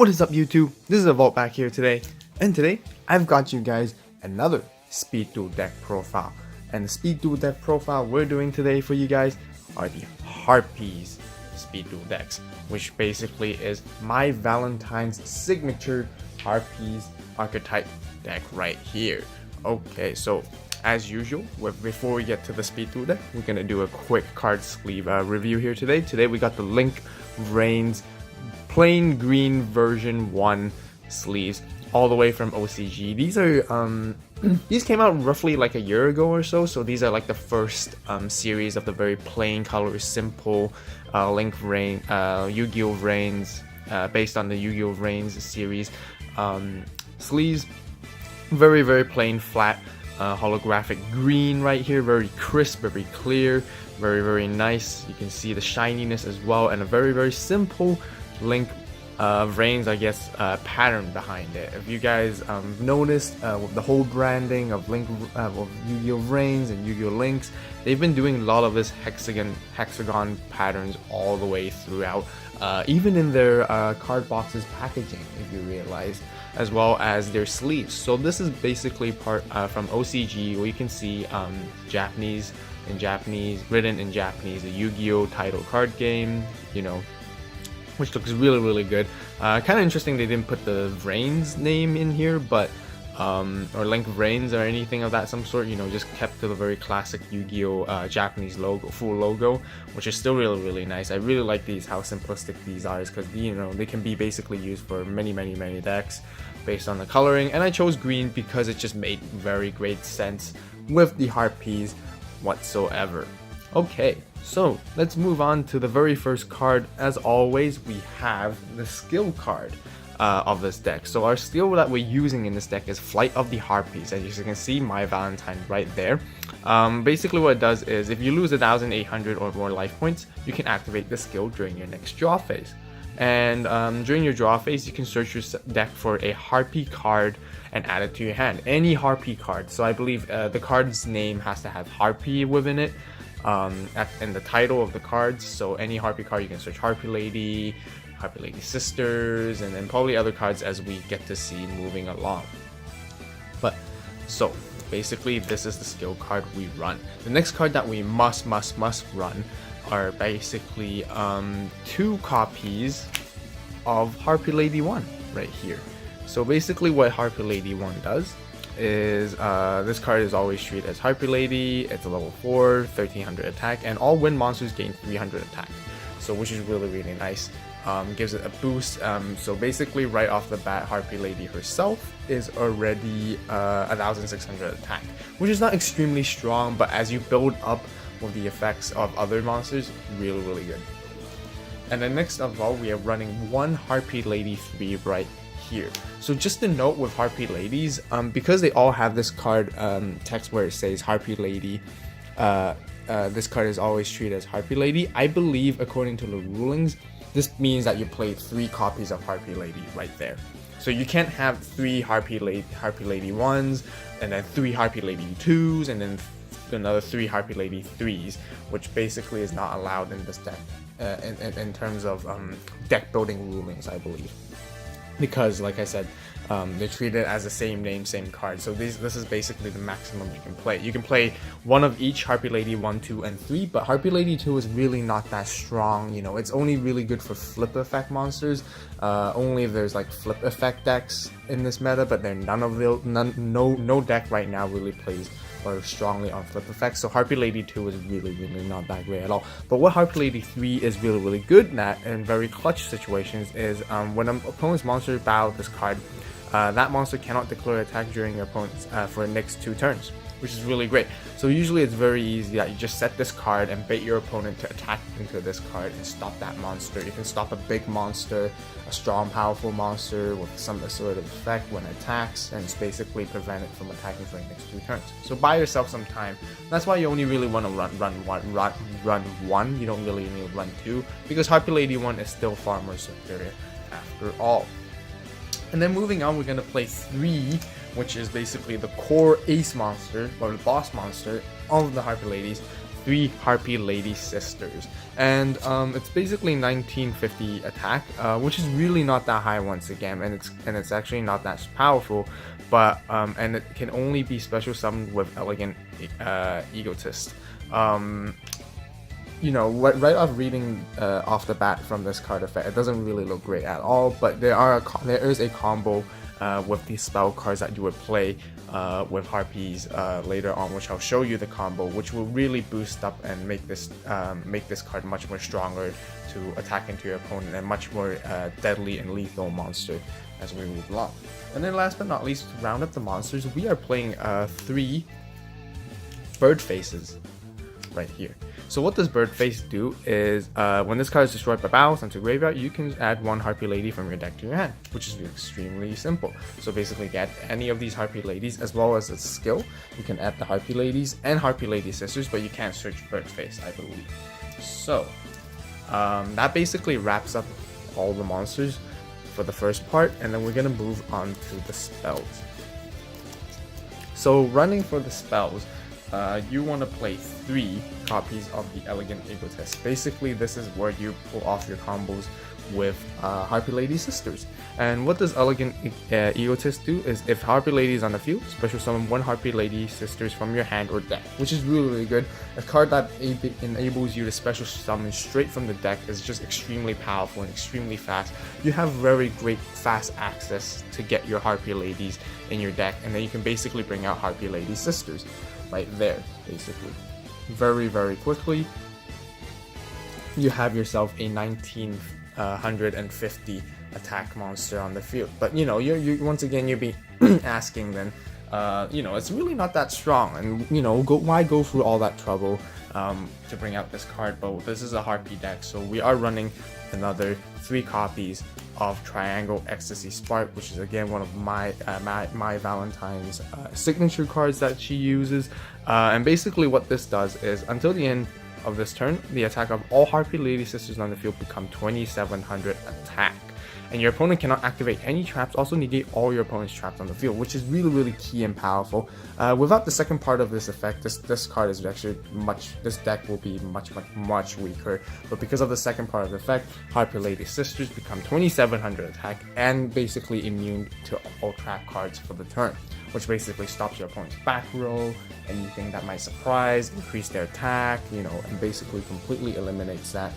What is up YouTube? This is AVAULT back here today, and today I've got you guys another Speed Duel deck profile. And the Speed Duel deck profile we're doing today for you guys are the Harpies Speed Duel decks, which basically is my Valentine's signature Harpies archetype deck right here. Okay, so as usual, before we get to the Speed Duel deck, we're gonna do a quick card sleeve review here today. Today we got the Link Reigns plain green version 1 sleeves all the way from OCG. These are these came out roughly like a year ago or so, so these are like the first series of the very plain color, simple Link Reign Yu-Gi-Oh! Reigns, based on the Yu-Gi-Oh! Reigns series sleeves. Very plain, flat holographic green right here, very crisp, very clear, very nice. You can see the shininess as well, and a very simple Link Reigns, I guess, pattern behind it. If you guys noticed with the whole branding of of Yu-Gi-Oh! Reigns and Yu-Gi-Oh! Links, they've been doing a lot of this hexagon patterns all the way throughout, even in their card boxes packaging, if you realize, as well as their sleeves. So this is basically part from OCG, where you can see written in Japanese, a Yu-Gi-Oh! Title card game, you know, which looks really good. Kind of interesting they didn't put the Reigns name in here, but or Link Reigns or anything of that some sort, you know, just kept to the very classic Yu-Gi-Oh! Japanese logo, full logo, which is still really nice. I really like these, how simplistic these are, because, you know, they can be basically used for many decks based on the coloring, and I chose green because it just made very great sense with the Harpies whatsoever. Okay, so let's move on to the very first card. As always, we have the skill card of this deck. So our skill that we're using in this deck is Flight of the Harpies. As you can see, my Valentine right there. Basically what it does is, if you lose 1,800 or more life points, you can activate the skill during your next draw phase. And during your draw phase, you can search your deck for a Harpie card and add it to your hand. Any Harpie card. So I believe the card's name has to have Harpie within it in the title of the cards. So any Harpie card, you can search Harpie Lady Sisters, and then probably other cards as we get to see moving along. But so basically this is the skill card we run. The next card that we must run are basically 2 copies of Harpie Lady 1 right here. So basically what Harpie Lady 1 does is this card is always treated as Harpie Lady. It's a level 4, 1300 attack, and all wind monsters gain 300 attack, so which is really nice. Gives it a boost. So basically right off the bat, Harpie Lady herself is already 1600 attack, which is not extremely strong, but as you build up with the effects of other monsters, really good. And then next of all, we are running 1 Harpie Lady 3 right here. So just a note with Harpie Ladies, because they all have this card text where it says Harpie Lady, this card is always treated as Harpie Lady. I believe according to the rulings, this means that you play 3 copies of Harpie Lady right there. So you can't have 3 Harpie Lady 1s, and then 3 Harpie Lady 2s, and then another 3 Harpie Lady 3s, which basically is not allowed in this deck in terms of deck building rulings, I believe. Because, like I said, they're treated as the same name, same card. So this is basically the maximum you can play. You can play 1 of each Harpie Lady 1, 2, and 3, but Harpie Lady 2 is really not that strong. You know, it's only really good for flip effect monsters. Only if there's like flip effect decks in this meta, but there no deck right now really plays or strongly on flip effects. So Harpie Lady 2 is really not that great at all. But what Harpie Lady 3 is really good at in very clutch situations is when an opponent's monster battles this card, that monster cannot declare attack during your opponent's for the next 2 turns, which is really great. So usually it's very easy that you just set this card and bait your opponent to attack into this card and stop that monster. You can stop a big monster, a strong, powerful monster with some sort of effect when it attacks, and it's basically prevent it from attacking for the next 2 turns. So buy yourself some time. That's why you only really want to run 1. You don't really need to run 2, because Harpie Lady 1 is still far more superior after all. And then moving on, we're going to play 3, which is basically the core ace monster, or the boss monster of the Harpie Ladies, 3 Harpie Lady Sisters, and it's basically 1950 attack, which is really not that high once again, and it's actually not that powerful, but and it can only be special summoned with Elegant Egotist. You know, right off reading off the bat from this card effect, it doesn't really look great at all, but there is a combo with these spell cards that you would play with Harpies later on, which I'll show you the combo, which will really boost up and make this card much more stronger to attack into your opponent, and much more deadly and lethal monster as we move along. And then last but not least, to round up the monsters, we are playing 3 bird faces right here. So what does bird face do is when this card is destroyed by battle sent to graveyard, you can add 1 Harpie Lady from your deck to your hand, which is extremely simple. So basically get any of these Harpie Ladies, as well as a skill. You can add the Harpie Ladies and Harpie Lady Sisters, but you can't search bird face, I believe. So that basically wraps up all the monsters for the first part, and then we're gonna move on to the spells. So running for the spells, you want to play 3 copies of the Elegant Egotist. Basically, this is where you pull off your combos with Harpie Lady Sisters. And what does Elegant Egotist do is, if Harpie Lady is on the field, special summon 1 Harpie Lady Sisters from your hand or deck, which is really, really good. A card that enables you to special summon straight from the deck is just extremely powerful and extremely fast. You have very great fast access to get your Harpie Ladies in your deck, and then you can basically bring out Harpie Lady Sisters right there. Basically, very, very quickly, you have yourself a 1950 attack monster on the field. But you know, you once again, you'll be asking then, you know, it's really not that strong, and you know, why go through all that trouble to bring out this card? But this is a Harpie deck, so we are running another 3 copies of Triangle Ecstasy Spark, which is again one of my Valentine's signature cards that she uses. And basically what this does is, until the end of this turn, the attack of all Harpie Lady Sisters on the field become 2700 attack. And your opponent cannot activate any traps, also negate all your opponent's traps on the field, which is really, really key and powerful. Without the second part of this effect, this card is actually this deck will be much weaker. But because of the second part of the effect, Harpie Lady Sisters become 2700 attack and basically immune to all trap cards for the turn, which basically stops your opponent's back row, anything that might surprise, increase their attack, you know, and basically completely eliminates that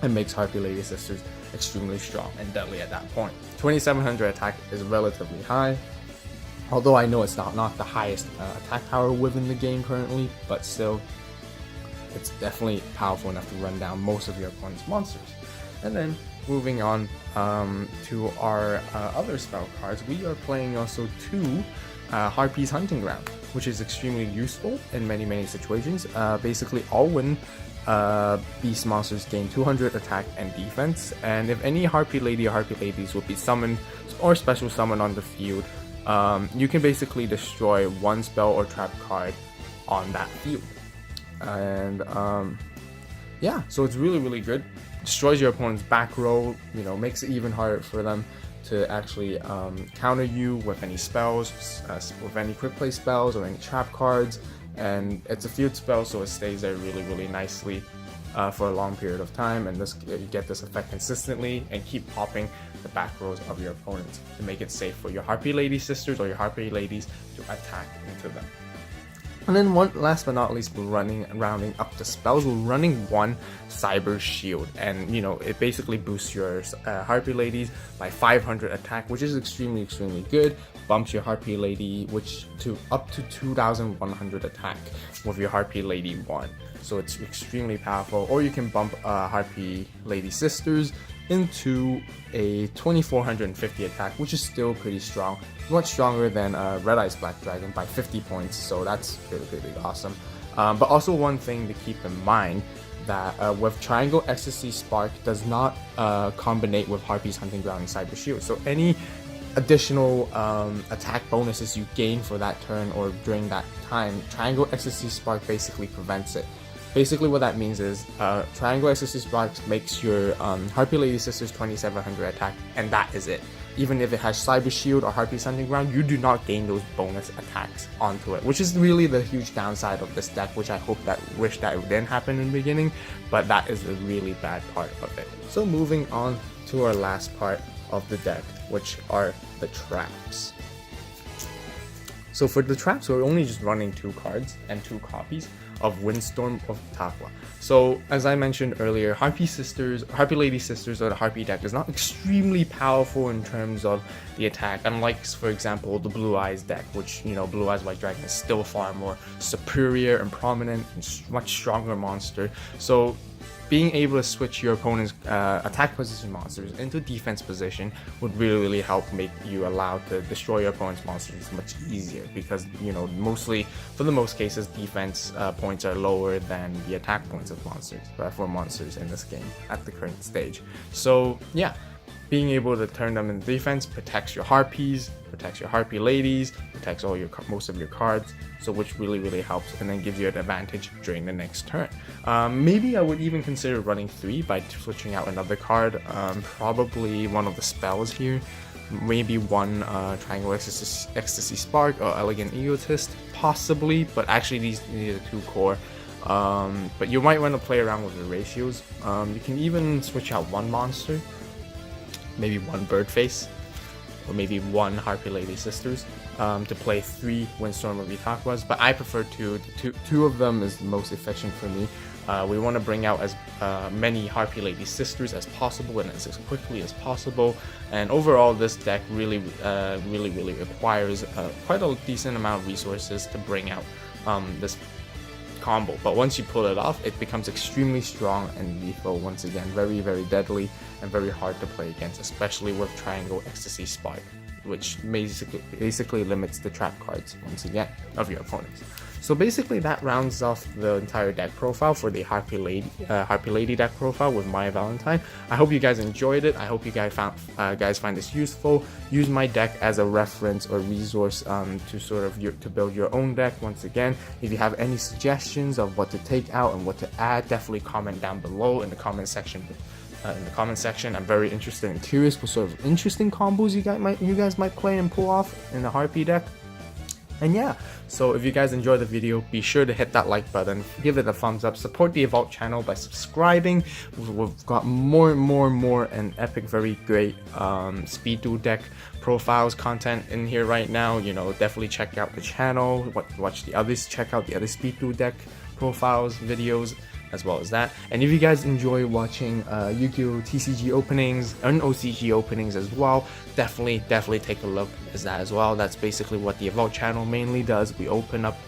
and makes Harpie Lady Sisters extremely strong and deadly at that point. 2700 attack is relatively high, although I know it's not the highest attack power within the game currently, but still, it's definitely powerful enough to run down most of your opponent's monsters. And then moving on to our other spell cards, we are playing also 2 Harpie's Hunting Ground, which is extremely useful in many situations. Basically, all win beast monsters gain 200 attack and defense, and if any Harpie Lady or Harpie Ladies will be summoned or special summoned on the field, you can basically destroy 1 spell or trap card on that field. And yeah, so it's really, really good. Destroys your opponent's back row, you know, makes it even harder for them to actually counter you with any spells, with any quick play spells or any trap cards. And it's a field spell, so it stays there really, really nicely for a long period of time, and you get this effect consistently and keep popping the back rows of your opponents to make it safe for your Harpie Lady Sisters or your Harpie Ladies to attack into them. And then last but not least, rounding up the spells, we're running 1 Cyber Shield, and you know, it basically boosts your Harpie Ladies by 500 attack, which is extremely good. Bumps your Harpie Lady to up to 2100 attack with your Harpie Lady 1, so it's extremely powerful. Or you can bump Harpie Lady Sisters into a 2450 attack, which is still pretty strong, much stronger than Red Eyes Black Dragon by 50 points, so that's really awesome. But also one thing to keep in mind, that with Triangle Ecstasy Spark does not combinate with Harpie's Hunting Ground and Cyber Shield, so any additional attack bonuses you gain for that turn or during that time, Triangle Ecstasy Spark basically prevents it. Basically what that means is Triangle Ecstasy Spark makes your Harpie Lady Sisters 2700 attack, and that is it. even if it has Cyber Shield or Harpie Hunting Ground, you do not gain those bonus attacks onto it, which is really the huge downside of this deck, which I wish that it didn't happen in the beginning, but that is a really bad part of it. So moving on to our last part of the deck, which are the traps. So for the traps, we're only just running 2 cards and 2 copies of Windstorm of Taqua. So as I mentioned earlier, Harpie Lady Sisters, or the Harpie deck is not extremely powerful in terms of the attack, unlike, for example, the Blue Eyes deck, which, you know, Blue Eyes White Dragon is still far more superior and prominent and much stronger monster. So being able to switch your opponent's attack position monsters into defense position would really help make you allowed to destroy your opponent's monsters much easier, because, you know, mostly, for the most cases, defense points are lower than the attack points of monsters, for monsters in this game at the current stage. So yeah, being able to turn them into defense protects your Harpies, protects your Harpie Ladies, protects most of your cards, so which really helps, and then gives you an advantage during the next turn. Maybe I would even consider running 3 by switching out another card, probably one of the spells here, maybe one Triangle Ecstasy Spark or Elegant Egotist, possibly, but actually these are 2 core. But you might want to play around with the ratios. You can even switch out 1 monster, maybe 1 Birdface, or maybe 1 Harpie Lady Sisters, to play 3 Windstorm of Itaquas, but I prefer 2. Two of them is the most efficient for me. We want to bring out as many Harpie Lady Sisters as possible and as quickly as possible, and overall this deck really requires quite a decent amount of resources to bring out this combo. But once you pull it off, it becomes extremely strong and lethal once again, very deadly and very hard to play against, especially with Triangle Ecstasy Spark, which basically limits the trap cards once again of your opponents. So basically that rounds off the entire deck profile for the Harpie Lady deck profile with Maya Valentine. I hope you guys enjoyed it. I hope you guys find this useful. Use my deck as a reference or resource to sort of to build your own deck. Once again, if you have any suggestions of what to take out and what to add, definitely comment down below in the comment section. I'm very interested and curious what sort of interesting combos you guys might play and pull off in the Harpie deck. And yeah, so if you guys enjoyed the video, be sure to hit that like button, give it a thumbs up, support the AVAULT channel by subscribing. We've got more and epic, very great Speed Duel deck profiles content in here right now. You know, definitely check out the channel, watch the others, check out the other Speed Duel deck profiles, videos, as well as that. And if you guys enjoy watching Yu-Gi-Oh! TCG openings and OCG openings as well, definitely take a look at that as well. That's basically what the AVAULT channel mainly does. We open up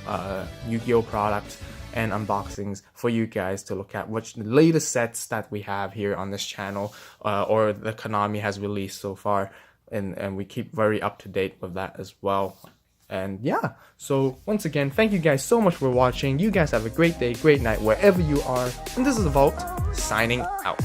Yu-Gi-Oh! Products and unboxings for you guys to look at, which the latest sets that we have here on this channel or the Konami has released so far, and we keep very up to date with that as well. And yeah, so once again, thank you guys so much for watching. You guys have a great day, great night, wherever you are. And this is AVAULT, signing out.